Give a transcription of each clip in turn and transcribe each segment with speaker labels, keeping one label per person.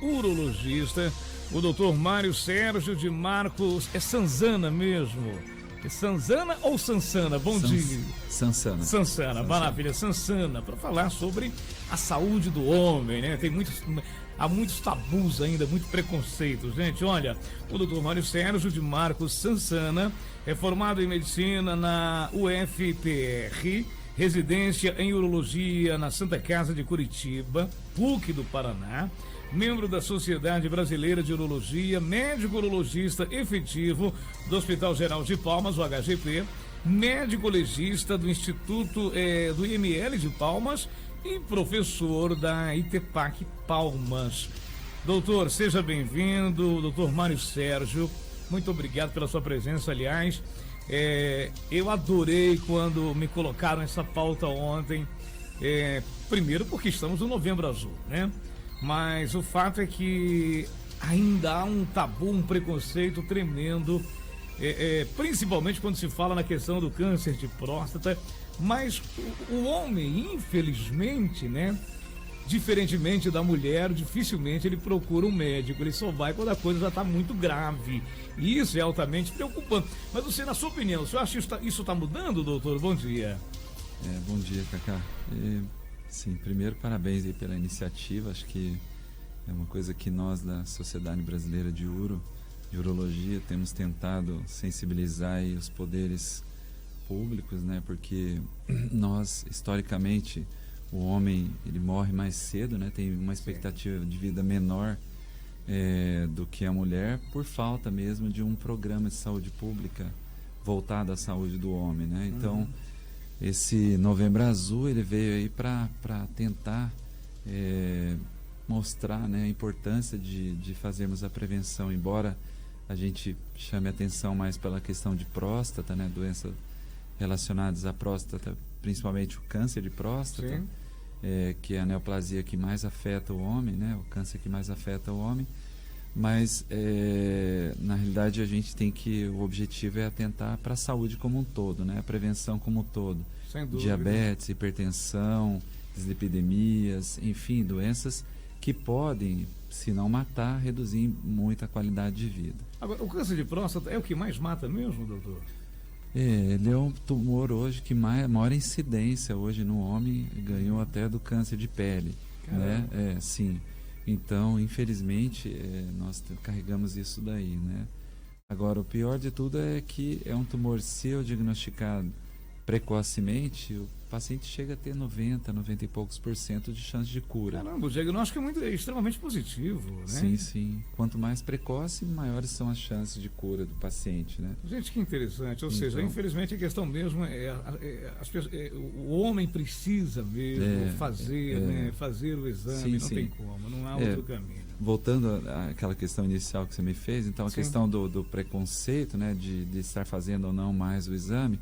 Speaker 1: urologista, o doutor Mário Sérgio de Marcos. É Sanzana mesmo? É Sanzana ou Sansana? Bom dia.
Speaker 2: Sansana.
Speaker 1: Sansana, maravilha, Sansana, para falar sobre a saúde do homem, né? Há muitos tabus ainda, muito preconceito, gente. Olha, o doutor Mário Sérgio de Marcos Sansana é formado em medicina na UFPR, residência em urologia na Santa Casa de Curitiba, PUC do Paraná, membro da Sociedade Brasileira de Urologia, médico urologista efetivo do Hospital Geral de Palmas, o HGP, médico legista do Instituto do IML de Palmas e professor da ITEPAC Palmas. Doutor, seja bem-vindo, doutor Mário Sérgio, muito obrigado pela sua presença, aliás. Eu adorei quando me colocaram essa pauta ontem, primeiro porque estamos no Novembro Azul, né? Mas o fato é que ainda há um tabu, um preconceito tremendo, principalmente quando se fala na questão do câncer de próstata. Mas o homem, infelizmente, né? Diferentemente da mulher, dificilmente ele procura um médico, ele só vai quando a coisa já está muito grave. E isso é altamente preocupante. Mas você, na sua opinião, você acha que isso está mudando, doutor? Bom dia.
Speaker 2: Bom dia, Cacá. Sim, primeiro, parabéns aí pela iniciativa. Acho que é uma coisa que nós da Sociedade Brasileira de Urologia temos tentado sensibilizar aí os poderes públicos, né? Porque nós, historicamente, o homem ele morre mais cedo, né? Tem uma expectativa de vida menor do que a mulher, por falta mesmo de um programa de saúde pública voltado à saúde do homem, né? Então, esse Novembro Azul ele veio aí para tentar mostrar, né, a importância de fazermos a prevenção, embora a gente chame atenção mais pela questão de próstata, né? Doenças relacionadas à próstata, principalmente o câncer de próstata, que é a neoplasia que mais afeta o homem, né? O câncer que mais afeta o homem. Mas na realidade o objetivo é atentar para a saúde como um todo, né? A prevenção como um todo.
Speaker 1: Sem dúvida.
Speaker 2: Diabetes, hipertensão, dislipidemias, enfim, doenças que podem, se não matar, reduzir muito a qualidade de vida.
Speaker 1: Agora, o câncer de próstata é o que mais mata mesmo, doutor?
Speaker 2: Ele é um tumor hoje que maior incidência hoje no homem, ganhou até do câncer de pele, né? Sim. Então, infelizmente, nós carregamos isso daí, né? Agora, o pior de tudo é que é um tumor, se eu diagnosticado precocemente, o paciente chega a ter 90 e poucos % de chance de cura.
Speaker 1: Caramba, o diagnóstico é extremamente positivo, né?
Speaker 2: Sim, sim. Quanto mais precoce, maiores são as chances de cura do paciente, né?
Speaker 1: Gente, que interessante. Ou seja, infelizmente a questão mesmo o homem precisa mesmo fazer o exame, não tem como, não há outro caminho.
Speaker 2: Voltando àquela questão inicial que você me fez, então a questão do preconceito, né, de estar fazendo ou não mais o exame,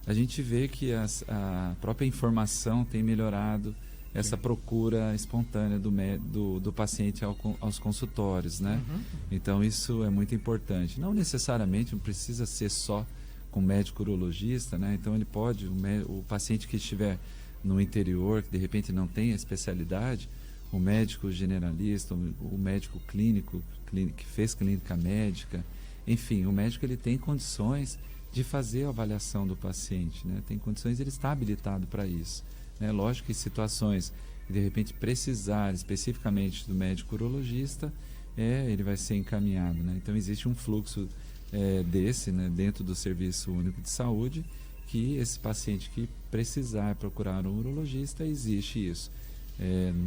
Speaker 2: a gente vê que a própria informação tem melhorado essa procura espontânea do paciente aos consultórios, né? Então isso é muito importante. Não necessariamente, não precisa ser só com médico urologista, né? Então ele pode, o paciente que estiver no interior, que de repente não tem a especialidade, o médico generalista, o médico clínico, que fez clínica médica, enfim, o médico ele tem condições de fazer a avaliação do paciente, né? Tem condições, ele está habilitado para isso, né? Lógico que situações que de repente precisar especificamente do médico urologista, ele vai ser encaminhado, né? Então existe um fluxo desse, né, dentro do Serviço Único de Saúde, que esse paciente que precisar procurar um urologista, existe isso.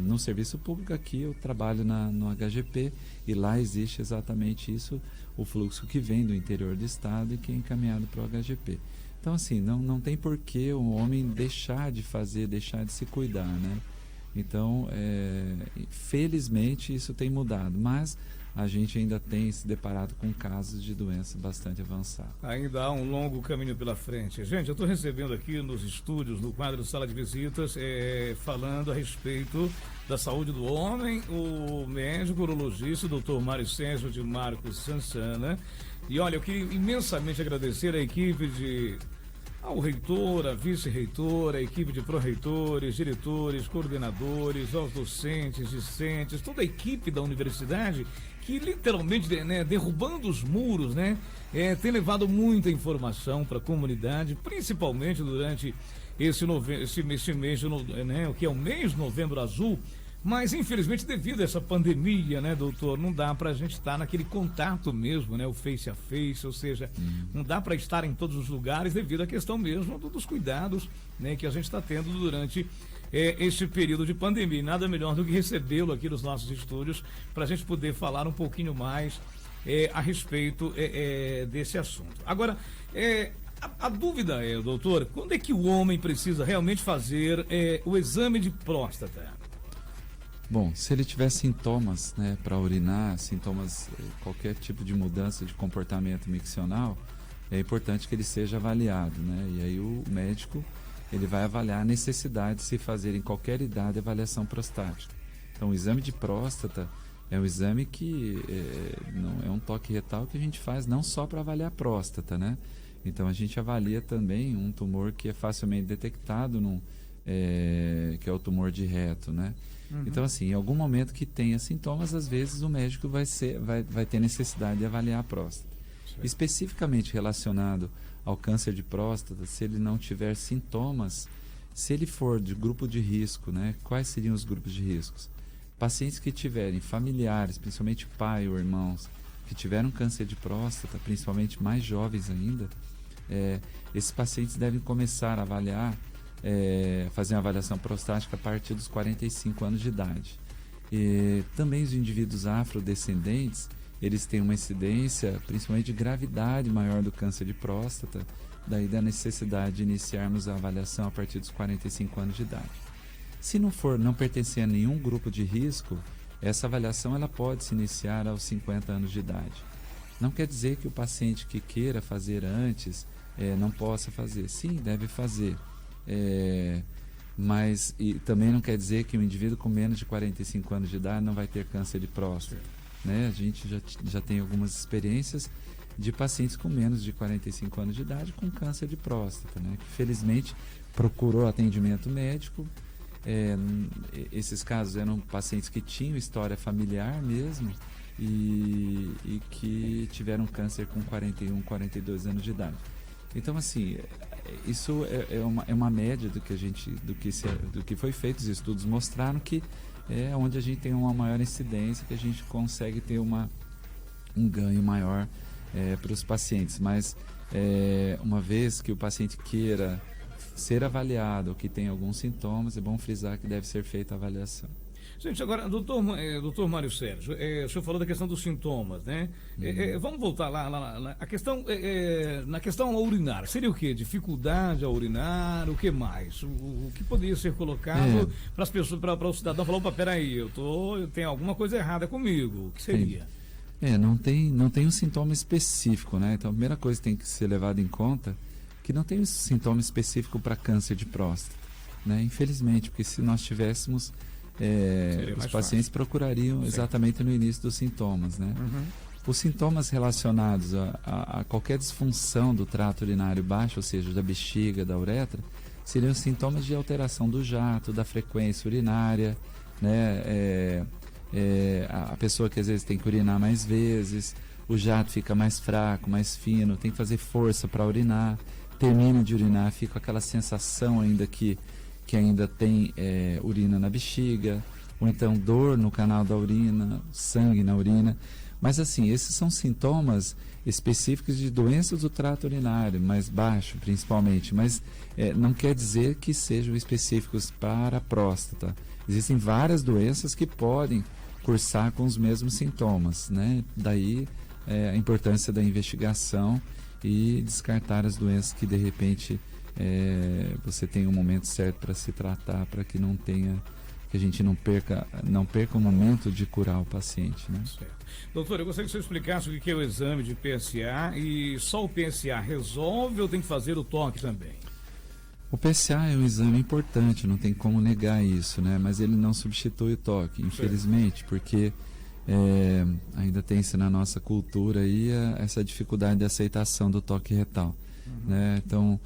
Speaker 2: No serviço público aqui eu trabalho no HGP e lá existe exatamente isso, o fluxo que vem do interior do estado e que é encaminhado para o HGP. Então assim, não tem por que o homem deixar de fazer, deixar de se cuidar, né? Então, felizmente isso tem mudado, mas a gente ainda tem se deparado com casos de doença bastante avançada.
Speaker 1: Ainda há um longo caminho pela frente. Gente, eu estou recebendo aqui nos estúdios, no quadro Sala de Visitas, falando a respeito da saúde do homem, o médico urologista, o doutor Mário Sérgio de Marcos Sansana. E olha, eu queria imensamente agradecer a equipe ao reitor, à vice-reitora, a equipe de pró-reitores, diretores, coordenadores, aos docentes, discentes, toda a equipe da universidade que literalmente, né, derrubando os muros, né, tem levado muita informação para a comunidade, principalmente durante esse mês, né, o que é o mês de Novembro Azul. Mas, infelizmente, devido a essa pandemia, né, doutor, não dá para a gente estar naquele contato mesmo, né, o face a face, ou seja, não dá para estar em todos os lugares devido à questão mesmo dos cuidados, né, que a gente está tendo durante este período de pandemia. E nada melhor do que recebê-lo aqui nos nossos estúdios para a gente poder falar um pouquinho mais a respeito desse assunto. Agora, a dúvida é, doutor, quando é que o homem precisa realmente fazer o exame de próstata?
Speaker 2: Bom, se ele tiver sintomas, né, para urinar, sintomas, qualquer tipo de mudança de comportamento miccional, é importante que ele seja avaliado, né? E aí o médico, ele vai avaliar a necessidade de se fazer em qualquer idade avaliação prostática. Então, o exame de próstata é um exame que não é um toque retal que a gente faz não só para avaliar a próstata, né? Então, a gente avalia também um tumor que é facilmente detectado, que é o tumor de reto, né? Então, assim, em algum momento que tenha sintomas, às vezes o médico vai ter necessidade de avaliar a próstata. Certo. Especificamente relacionado ao câncer de próstata, se ele não tiver sintomas, se ele for de grupo de risco, né? Quais seriam os grupos de riscos? Pacientes que tiverem familiares, principalmente pai ou irmãos, que tiveram câncer de próstata, principalmente mais jovens ainda, esses pacientes devem começar a avaliar, fazer uma avaliação prostática a partir dos 45 anos de idade. E também os indivíduos afrodescendentes, eles têm uma incidência, principalmente de gravidade maior do câncer de próstata, daí da necessidade de iniciarmos a avaliação a partir dos 45 anos de idade. Se não pertencer a nenhum grupo de risco, essa avaliação ela pode se iniciar aos 50 anos de idade. Não quer dizer que o paciente que queira fazer antes não possa fazer. Sim, deve fazer. Mas também não quer dizer que um indivíduo com menos de 45 anos de idade não vai ter câncer de próstata, né? A gente já tem algumas experiências de pacientes com menos de 45 anos de idade com câncer de próstata, né? Que felizmente procurou atendimento médico. Esses casos eram pacientes que tinham história familiar mesmo e que tiveram câncer com 41, 42 anos de idade. Então, assim, isso é uma média do que foi feito. Os estudos mostraram que é onde a gente tem uma maior incidência, que a gente consegue ter um ganho maior para os pacientes. Mas uma vez que o paciente queira ser avaliado ou que tem alguns sintomas, é bom frisar que deve ser feita a avaliação.
Speaker 1: Gente, agora, doutor Mário Sérgio, o senhor falou da questão dos sintomas, né? Vamos voltar lá. A questão, na questão ao urinar, seria o quê? Dificuldade a urinar, o que mais? O que poderia ser colocado para as pessoas, para o cidadão falar, opa, peraí, eu tenho alguma coisa errada comigo, o que seria?
Speaker 2: Não tem um sintoma específico, né? Então, a primeira coisa que tem que ser levada em conta que não tem um sintoma específico para câncer de próstata, né? Infelizmente, porque se nós tivéssemos, os pacientes procurariam exatamente no início dos sintomas, né? Os sintomas relacionados a qualquer disfunção do trato urinário baixo, ou seja, da bexiga, da uretra, seriam sintomas de alteração do jato, da frequência urinária, né? A pessoa que às vezes tem que urinar mais vezes, o jato fica mais fraco, mais fino, tem que fazer força para urinar, termina de urinar, fica com aquela sensação ainda que ainda tem urina na bexiga, ou então dor no canal da urina, sangue na urina. Mas assim, esses são sintomas específicos de doenças do trato urinário, mais baixo principalmente, mas não quer dizer que sejam específicos para a próstata. Existem várias doenças que podem cursar com os mesmos sintomas, né? Daí a importância da investigação e descartar as doenças que de repente você tem um momento certo para se tratar, para que que a gente não perca o momento de curar o paciente, né?
Speaker 1: Certo. Doutor, eu gostaria que você explicasse o que é o exame de PSA e só o PSA resolve ou tem que fazer o toque também?
Speaker 2: O PSA é um exame importante, não tem como negar isso, né? Mas ele não substitui o toque, infelizmente, porque ainda tem-se na nossa cultura aí essa dificuldade de aceitação do toque retal, né? Então,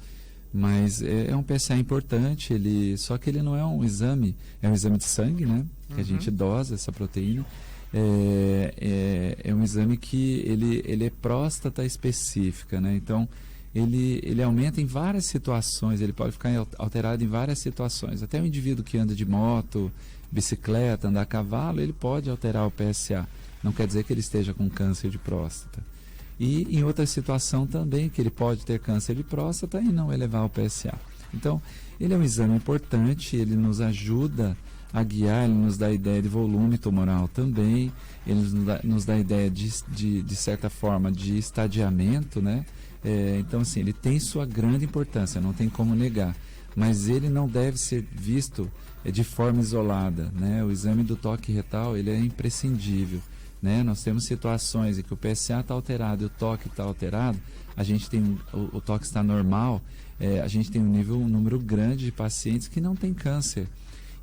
Speaker 2: Mas é um PSA importante, só que ele não é um exame, é um exame de sangue, né? Que a gente dosa essa proteína. É um exame que ele é próstata específica, né? Então, ele aumenta em várias situações, ele pode ficar alterado em várias situações. Até o indivíduo que anda de moto, bicicleta, andar a cavalo, ele pode alterar o PSA. Não quer dizer que ele esteja com câncer de próstata. E em outra situação também, que ele pode ter câncer de próstata e não elevar o PSA. Então, ele é um exame importante, ele nos ajuda a guiar, ele nos dá a ideia de volume tumoral também, ele nos dá a ideia de certa forma, de estadiamento, né? Então, assim, ele tem sua grande importância, não tem como negar. Mas ele não deve ser visto de forma isolada, né? O exame do toque retal, ele é imprescindível. Né? Nós temos situações em que o PSA está alterado e o toque está alterado, a gente tem o toque está normal, a gente tem um número grande de pacientes que não tem câncer.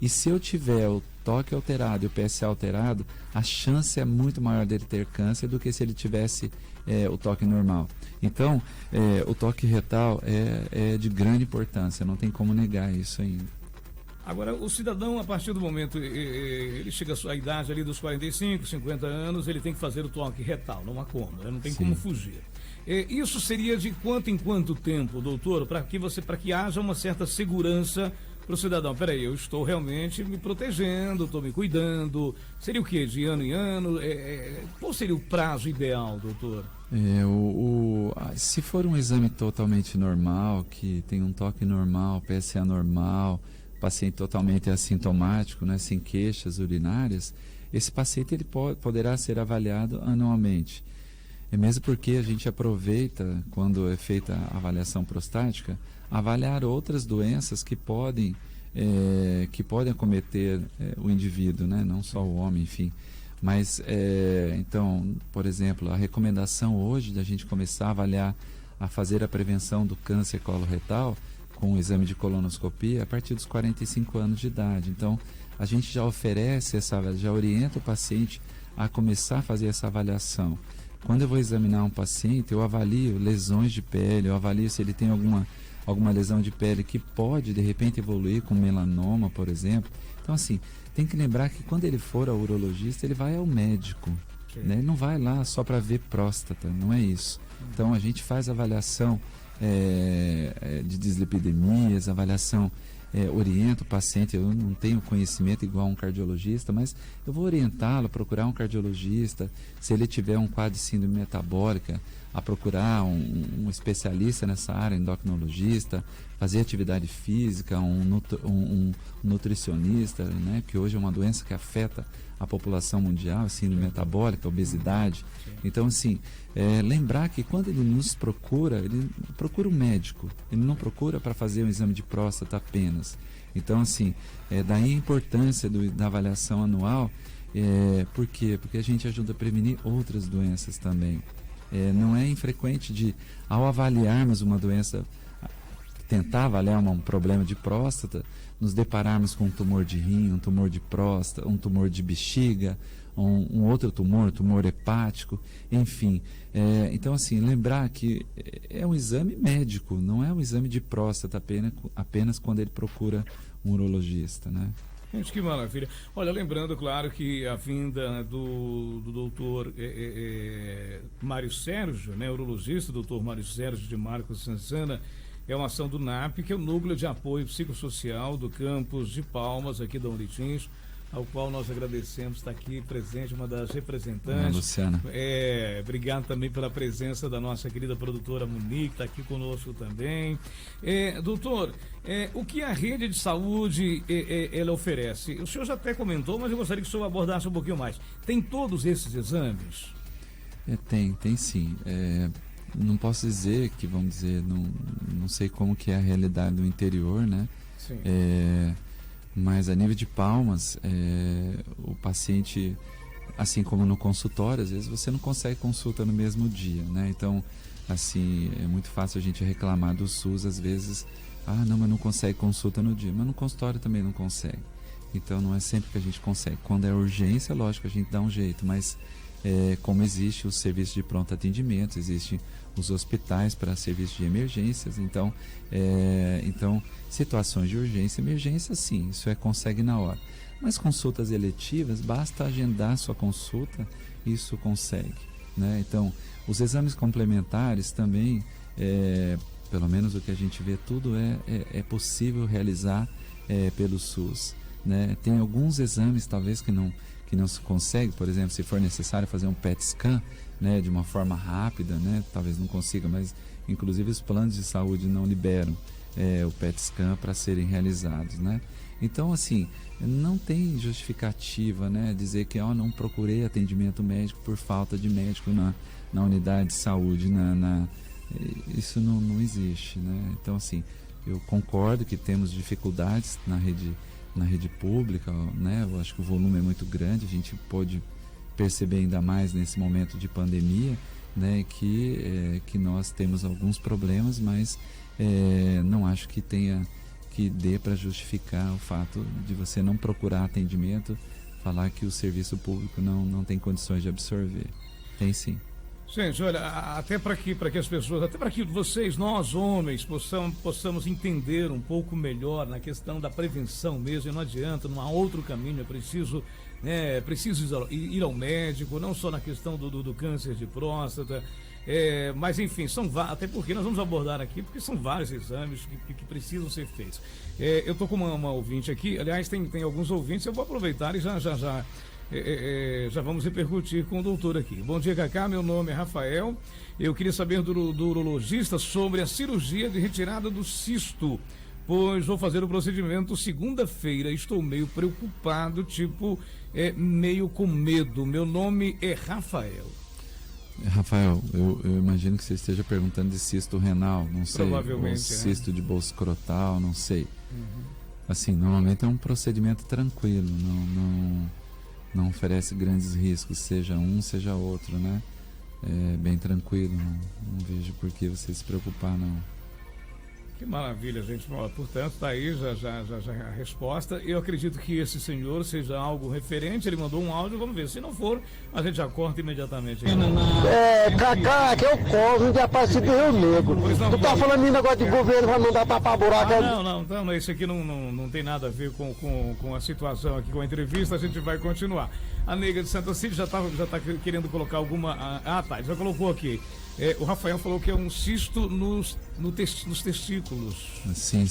Speaker 2: E se eu tiver o toque alterado e o PSA alterado, a chance é muito maior dele ter câncer do que se ele tivesse o toque normal. Então, o toque retal é de grande importância, não tem como negar isso ainda.
Speaker 1: Agora, o cidadão, a partir do momento, ele chega à sua idade ali dos 45, 50 anos, ele tem que fazer o toque retal, não há como, não tem como fugir. Isso seria de quanto em quanto tempo, doutor, para que haja uma certa segurança para o cidadão? Peraí, eu estou realmente me protegendo, estou me cuidando, seria o quê? De ano em ano? Qual seria o prazo ideal, doutor?
Speaker 2: Se for um exame totalmente normal, que tem um toque normal, PSA normal, paciente totalmente assintomático, né, sem queixas urinárias, esse paciente ele poderá ser avaliado anualmente. Mesmo porque a gente aproveita, quando é feita a avaliação prostática, avaliar outras doenças que podem acometer o indivíduo, né, não só o homem, enfim. Mas, então, por exemplo, a recomendação hoje da gente começar a avaliar, a fazer a prevenção do câncer coloretal, com o exame de colonoscopia a partir dos 45 anos de idade. Então, a gente já oferece já orienta o paciente a começar a fazer essa avaliação. Quando eu vou examinar um paciente, eu avalio lesões de pele, eu avalio se ele tem alguma lesão de pele que pode, de repente, evoluir com melanoma, por exemplo. Então, assim, tem que lembrar que quando ele for ao urologista, ele vai ao médico. Né? Ele não vai lá só para ver próstata, não é isso. Então, a gente faz avaliação de dislipidemias, avaliação, orienta o paciente. Eu não tenho conhecimento igual a um cardiologista, mas eu vou orientá-lo a procurar um cardiologista, se ele tiver um quadro de síndrome metabólica, a procurar um especialista nessa área, endocrinologista, fazer atividade física, um nutricionista, né, que hoje é uma doença que afeta a população mundial, síndrome metabólica, obesidade. Então, assim, lembrar que quando ele nos procura, ele procura um médico, ele não procura para fazer um exame de próstata apenas. Então, assim, daí a importância da avaliação anual. Por quê? Porque a gente ajuda a prevenir outras doenças também. Não é infrequente ao avaliarmos uma doença, tentar avaliar um problema de próstata, nos depararmos com um tumor de rim, um tumor de próstata, um tumor de bexiga, um outro tumor hepático, enfim. Então, assim, lembrar que é um exame médico, não é um exame de próstata apenas quando ele procura um urologista, né?
Speaker 1: Gente, que maravilha. Olha, lembrando, claro, que a vinda do doutor Mário Sérgio, né, urologista, doutor Mário Sérgio de Marcos Sansana, é uma ação do NAP, que é o Núcleo de Apoio Psicossocial do campus de Palmas, aqui da Unitins, ao qual nós agradecemos estar aqui presente, uma das representantes.
Speaker 2: Luciana.
Speaker 1: Obrigado também pela presença da nossa querida produtora Monique, que está aqui conosco também. Doutor, o que a rede de saúde ela oferece? O senhor já até comentou, mas eu gostaria que o senhor abordasse um pouquinho mais. Tem todos esses exames?
Speaker 2: Tem sim. Não posso dizer que, vamos dizer, não sei como que é a realidade do interior, né?
Speaker 1: Sim.
Speaker 2: Mas a nível de Palmas, o paciente, assim como no consultório, às vezes você não consegue consulta no mesmo dia, né? Então, assim, é muito fácil a gente reclamar do SUS, às vezes, não, mas não consegue consulta no dia, mas no consultório também não consegue. Então, não é sempre que a gente consegue. Quando é urgência, lógico, a gente dá um jeito, mas como existe o serviço de pronto atendimento, existem os hospitais para serviço de emergências. Então, situações de urgência e emergência, sim, isso consegue na hora. Mas consultas eletivas, basta agendar sua consulta, isso consegue, né? Então, os exames complementares também, pelo menos o que a gente vê, tudo é possível realizar pelo SUS, né? Tem alguns exames talvez que não se consegue, por exemplo, se for necessário fazer um PET scan, né, de uma forma rápida, né, talvez não consiga, mas inclusive os planos de saúde não liberam o PET scan para serem realizados, né? Então, assim, não tem justificativa, né, dizer que não procurei atendimento médico por falta de médico na unidade de saúde, isso não existe, né? Então, assim, eu concordo que temos dificuldades na rede pública, né? Eu acho que o volume é muito grande, a gente pode perceber ainda mais nesse momento de pandemia, né? Que nós temos alguns problemas, mas não acho que dê para justificar o fato de você não procurar atendimento, falar que o serviço público não tem condições de absorver. Tem sim.
Speaker 1: Gente, olha, até para que as pessoas, até para que vocês, nós homens, possamos entender um pouco melhor na questão da prevenção mesmo, e não adianta, não há outro caminho, é preciso ir ao médico, não só na questão do câncer de próstata, mas enfim, até porque nós vamos abordar aqui, porque são vários exames que precisam ser feitos. Eu estou com uma ouvinte aqui, aliás, tem alguns ouvintes, eu vou aproveitar e já vamos repercutir com o doutor aqui. Bom dia, Cacá, meu nome é Rafael. Eu queria saber do urologista sobre a cirurgia de retirada do cisto, pois vou fazer o procedimento segunda-feira. Estou meio preocupado, meio com medo. Meu nome é Rafael.
Speaker 2: Rafael, eu imagino que você esteja perguntando de cisto renal, não sei.
Speaker 1: Provavelmente,
Speaker 2: ou cisto de bolsa escrotal, não sei. Assim, normalmente é um procedimento tranquilo, não oferece grandes riscos, seja um, seja outro, né? É bem tranquilo, não vejo por que você se preocupar, não.
Speaker 1: Que maravilha, gente. Portanto, está aí já a resposta. Eu acredito que esse senhor seja algo referente. Ele mandou um áudio, vamos ver. Se não for, a gente já corta imediatamente.
Speaker 3: Cacá, que é o Cosmo de Aparecido do Rio Negro. Tu tá falando de negócio de governo, vai mandar tapar buraco.
Speaker 1: Não, isso aqui não tem nada a ver com a situação aqui, com a entrevista. A gente vai continuar. A nega de Santa Cília já tá querendo colocar alguma... Tá, já colocou aqui. O Rafael falou que é um cisto nos testículos.
Speaker 2: Sim.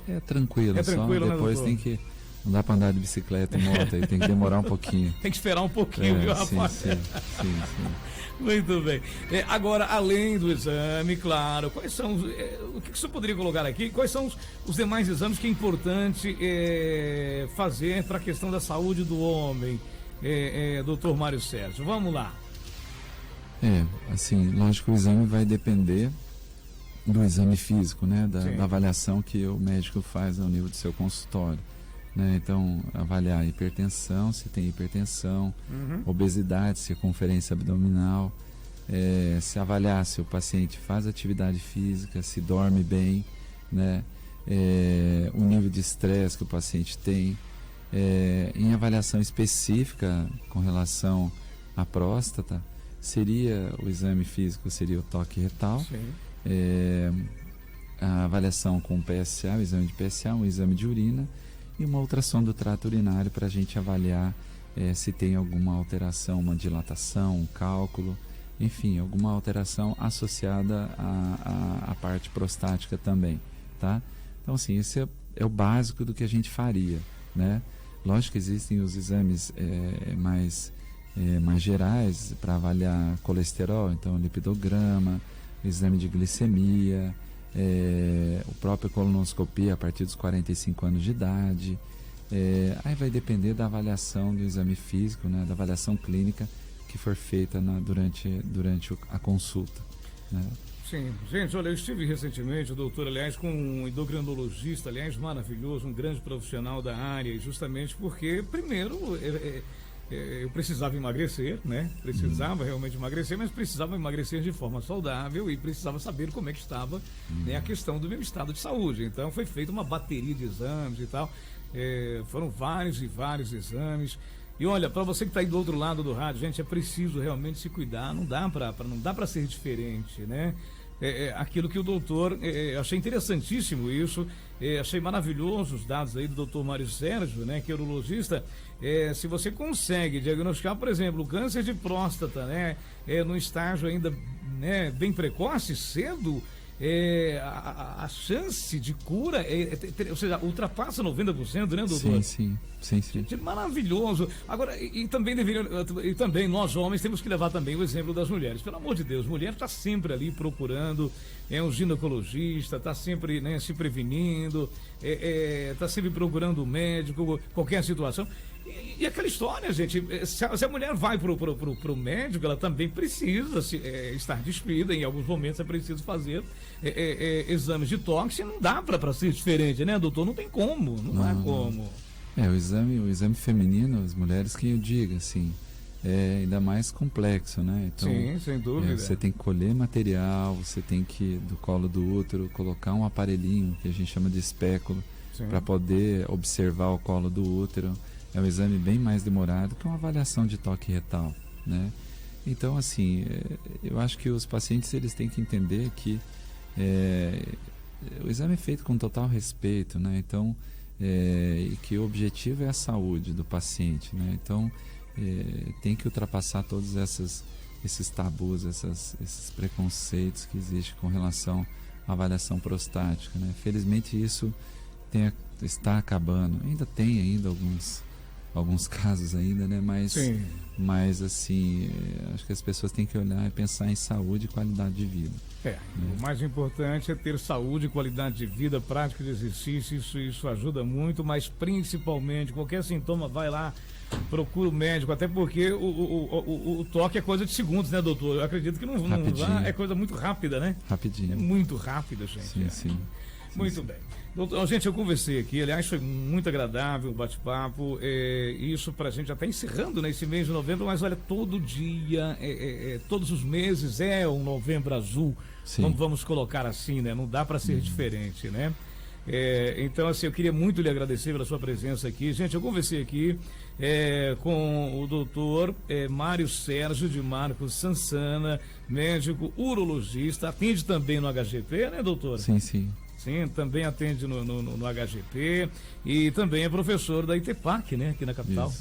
Speaker 2: É tranquilo, só depois, né, tem que... Não dá para andar de bicicleta e moto, aí tem que demorar um pouquinho.
Speaker 1: Tem que esperar um pouquinho, viu, rapaz?
Speaker 2: Sim.
Speaker 1: Muito bem. Agora, além do exame, claro, quais são... o que você poderia colocar aqui? Quais são os demais exames que é importante fazer para a questão da saúde do homem, doutor Mário Sérgio? Vamos lá.
Speaker 2: Assim, lógico que o exame vai depender do exame físico, né? Da avaliação que o médico faz ao nível do seu consultório, né? Então, avaliar a hipertensão, se tem hipertensão, obesidade, circunferência abdominal, se avaliar se o paciente faz atividade física, se dorme bem, né? O nível de estresse que o paciente tem, em avaliação específica com relação à próstata, seria o exame físico, seria o toque retal, a avaliação com o PSA, o exame de PSA, um exame de urina e uma ultrassom do trato urinário para a gente avaliar se tem alguma alteração, uma dilatação, um cálculo, enfim, alguma alteração associada à parte prostática também, tá? Então, assim, esse é o básico do que a gente faria, né? Lógico que existem os exames mais gerais para avaliar colesterol, então lipidograma, exame de glicemia, o próprio colonoscopia a partir dos 45 anos de idade. Aí vai depender da avaliação do exame físico, né, da avaliação clínica que for feita durante a consulta, né?
Speaker 1: Sim, gente, olha, eu estive recentemente, doutor, aliás, com um endocrinologista, aliás, maravilhoso, um grande profissional da área, justamente porque, primeiro, eu precisava emagrecer, né? Precisava realmente emagrecer, mas precisava emagrecer de forma saudável e precisava saber como é que estava, né, a questão do meu estado de saúde. Então foi feita uma bateria de exames e tal, foram vários e vários exames. E olha, para você que está aí do outro lado do rádio, gente, é preciso realmente se cuidar, não dá para ser diferente, né? Aquilo que o doutor, achei interessantíssimo isso, achei maravilhoso os dados aí do doutor Mário Sérgio, né, que é urologista. Se você consegue diagnosticar, por exemplo, o câncer de próstata, né, no estágio ainda, né, bem precoce, cedo, a chance de cura, ou seja, ultrapassa 90%, né, doutor?
Speaker 2: Sim.
Speaker 1: Maravilhoso. Agora, e também nós homens temos que levar também o exemplo das mulheres. Pelo amor de Deus, mulher está sempre ali procurando, um ginecologista, está sempre, né, se prevenindo, está sempre procurando um médico, qualquer situação. E aquela história, gente, se a mulher vai pro médico, ela também precisa estar despida, em alguns momentos é preciso fazer exames de toque, não dá para ser diferente, né, doutor? Não tem como, não há como.
Speaker 2: O exame feminino, as mulheres que eu diga, assim, é ainda mais complexo, né? Então,
Speaker 1: sim, sem dúvida.
Speaker 2: Você tem que colher material, você tem que, do colo do útero, colocar um aparelhinho, que a gente chama de espéculo, para poder observar o colo do útero. É um exame bem mais demorado que uma avaliação de toque retal, né? Então, assim, eu acho que os pacientes, eles têm que entender que o exame é feito com total respeito, né? Então, e que o objetivo é a saúde do paciente, né? Então, tem que ultrapassar todos esses tabus, esses preconceitos que existem com relação à avaliação prostática, né? Felizmente isso está acabando. Ainda tem alguns casos ainda, né? Mas assim, acho que as pessoas têm que olhar e pensar em saúde e qualidade de vida.
Speaker 1: O mais importante é ter saúde, qualidade de vida, prática de exercício, isso ajuda muito, mas principalmente, qualquer sintoma, vai lá, procura o médico, até porque o toque é coisa de segundos, né, doutor? Eu acredito que não é coisa muito rápida, né?
Speaker 2: Rapidinho.
Speaker 1: É muito rápida, gente.
Speaker 2: Sim.
Speaker 1: Muito bem. Doutor, gente, eu conversei aqui, aliás, foi muito agradável o bate-papo, isso pra gente já tá encerrando nesse mês de novembro, mas olha, todo dia, todos os meses é um novembro azul, vamos colocar assim, né? Não dá para ser diferente, né? Então, assim, eu queria muito lhe agradecer pela sua presença aqui. Gente, eu conversei aqui com o doutor Mário Sérgio de Marcos Sansana, médico urologista, atende também no HGP, né, doutor?
Speaker 2: Sim.
Speaker 1: Sim, também atende no HGP e também é professor da ITEPAC, né, aqui na capital.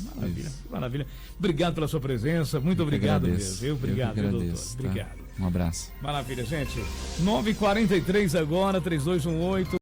Speaker 1: Maravilha. Obrigado pela sua presença, muito obrigado mesmo. Obrigado, doutor.
Speaker 2: Tá?
Speaker 1: Obrigado.
Speaker 2: Um abraço.
Speaker 1: Maravilha, gente. 9h43 agora, 3218.